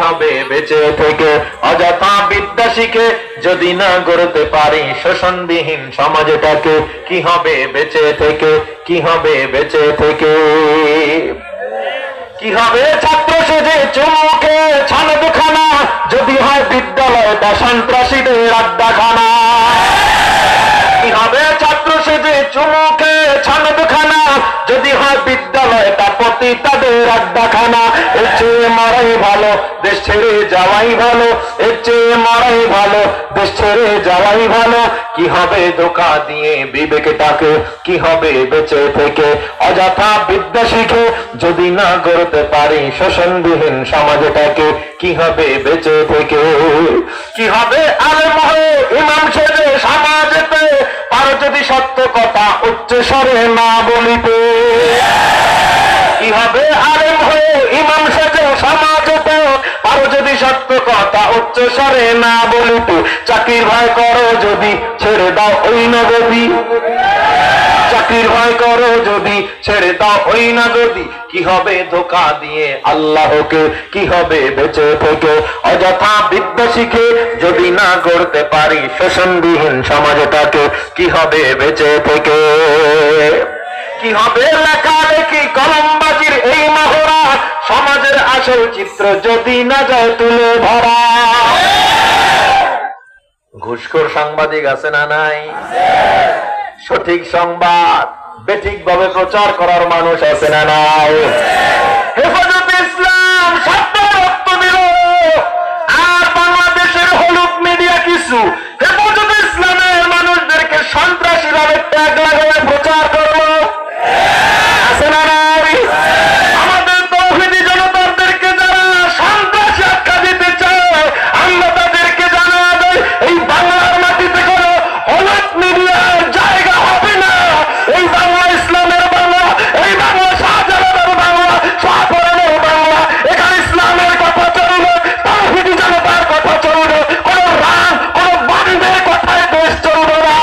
হবে বেঁচে থেকে? অযথা বিদ্যা শিখে যদি না গড়তে পারি শোষণবিহীন সমাজটাকে, কি হবে বেঁচে থেকে? কি হবে বেঁচে থেকে? কি হবে ছাত্র সেজে চুমুকে ছানদখানা, যদি হয় বিদ্যালয়টা সন্ত্রাসীদের আড্ডাখানা? কি হবে ছাত্র সেজে চুমুকে ছানদখানা, যদি হয় বিদ্যালয়টা পতিতাদের আড্ডাখানা? এর চেয়ে মরাই ভালো, দেশ ছেড়ে যাওয়াই ভালো। এর চেয়ে মরাই ভালো, দেশ ছেড়ে যাওয়াই ভালো। কি হবে ধোঁকা দিয়ে বিবেকটাকে? কি হবে বেঁচে থেকে? অযথা বিদ্যা শিখে যদি না গড়তে পারি শোষণবিহীন সমাজটাকে, কি হবে বেঁচে থেকে? কি হবে আলেম হয়ে ইমাম সেজে সমাজেতে, আর যদি সত্য কথা উচ্চ স্বরে না বলিতে? কি হবে আলেম হয়ে ইমাম সেজে সমাজেতে, আর যদি সত্য কথা উচ্চ স্বরে না বলিতে? চাকরির ভয় করো যদি ছেড়ে দাও ওই নগদী, চাকরির ভয় করো যদি ছেড়ে দাও ওই নগদী। কি হবে ধোঁকা দিয়ে আল্লাহকে? কি হবে বেঁচে থেকে? অযথা বিদ্যা শিখে যদি না গড়তে পারি শোষণবিহীন সমাজটাকে, কি হবে বেঁচে থেকে? কি হবে লেখালেখি কলমবাজির এই মহড়া, সমাজের আসল চিত্র যদি না যায় তুলে ধরা? ঘুষখোর সাংবাদিক আছে না নাই? সঠিক সংবাদ বেঠিক ভাবে প্রচার করার মানুষ আছে না নাই? হেফাজতে ইসলাম শব্দ রক্ত দিল, আর বাংলাদেশের হলুদ মিডিয়া কিছু হেফাজতে ইসলামের মানুষদেরকে সন্ত্রাসী ভাবে ট্যাগ লাগানো প্রচার করলো, আছে না নাই? আমাদের তৌহিদি জনতাদেরকে যারা সন্ত্রাসী আখ্যা দিতে চায়, আমরা তাদেরকে জানা দেয় এই বাংলার মাটিতে কোনো হলুদ মিডিয়ার জায়গা হবে না। এই বাংলা ইসলামের বাংলা, এই বাংলা শাহজালালের বাংলা, শাহপরানের বাংলা। এখানে ইসলামের কথা চলবে, তৌহিদি জনতার কথা চলবে, কোন রাম কোন বন্ধের কথায় দেশ চলবে না।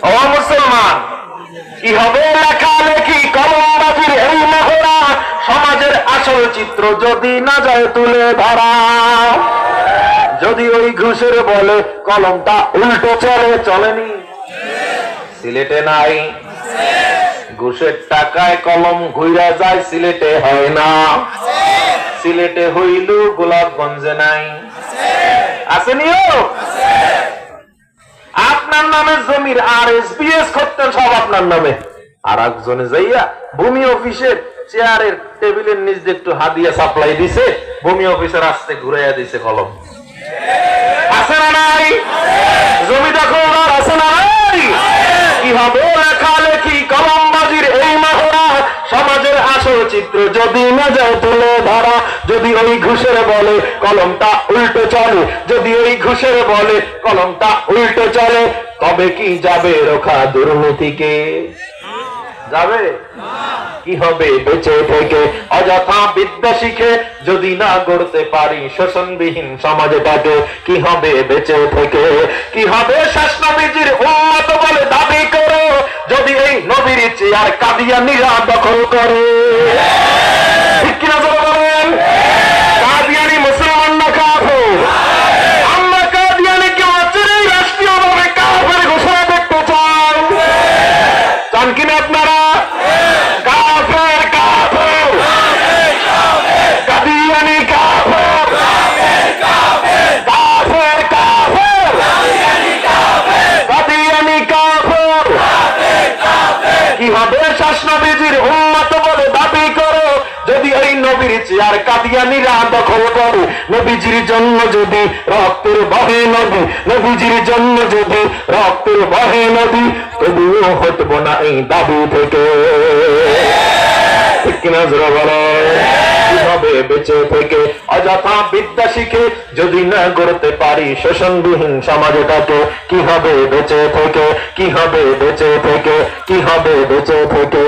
ও মুসলমান, কি হবে লেখালেখি কলমবাজির এই মহড়া, সমাজের আসল চিত্র যদি না যায় তুলে ধরা? যদি ওই ঘুষের বলে কলমটা উল্টো চলে, চলেনি? সিলেটে নাই? ঘুষের টাকায় কলম ঘুরা যায়, সিলেটে হয় না? সিলেটে হইল গোলাপগঞ্জে নাই? আসেনিও? আপনার নামে জমির RSBS করতেন সব আপনার নামে, আর একজনে যাইয়া ভূমি অফিসের চেয়ারের টেবিলের নিচ দিয়ে একটু হাদিয়া সাপ্লাই দিছে, ভূমি অফিসের আসতে ঘুরাইয়া দিছে কলম। আছে না নাই? জমি দখল আছে না নাই? কি হবে লেখালেখি কলমবাজির এই মহড়া, সমাজের আসল চিত্র যদি না যায় তুলে ধরা? যদি ওই ঘুষের বলে কলমটা উল্টো চলে, যদি ওই ঘুষের বলে কলমটা উল্টো চলে, কবে কি যাবে রোখা দুর্নীতিকে? যাবে? কি হবে বেঁচে থেকে? অযথা বিদ্যা শিখে যদি না গড়তে পারি শোষণবিহীন সমাজটাকে, কি হবে বেঁচে থেকে? কি হবে শেষ নবীজির উম্মত বলে দাবি করে, যদি এই নবীর চেয়ার কাদিয়ানীরা দখল করে? ঠিক কিনা বলেন? কাদিয়ানী মুসলমান না কাফের? আমরা কাদিয়ানীকে অচিরেই রাষ্ট্রীয়ভাবে কাফের ঘোষণা করতে চাই, চান কিনা আপনারা? কাফের কাফের, কাদিয়ানী কাফের, কাফের কাফের, কাদিয়ানী কাফের। কি হবে শেষ নবীজির উম্মত বলে দাবি করো, যদি ওই নবীর চেয়ার কাদিয়ানীরা দখল করে? নবীজির জন্য যদি রক্তের বহে নদী, নবীজির জন্য যদি রক্তের বহে নদী, তবুও হটবো না এই দাবি থেকে। ঠিক কিনা জোরে বলো? কি হবে বেঁচে থেকে? অযথা বিদ্যা শিখে যদি না গড়তে পারি শোষণবিহীন সমাজটাকে, কি হবে বেঁচে থেকে? কি হবে বেঁচে থেকে? কি হবে বেঁচে থেকে?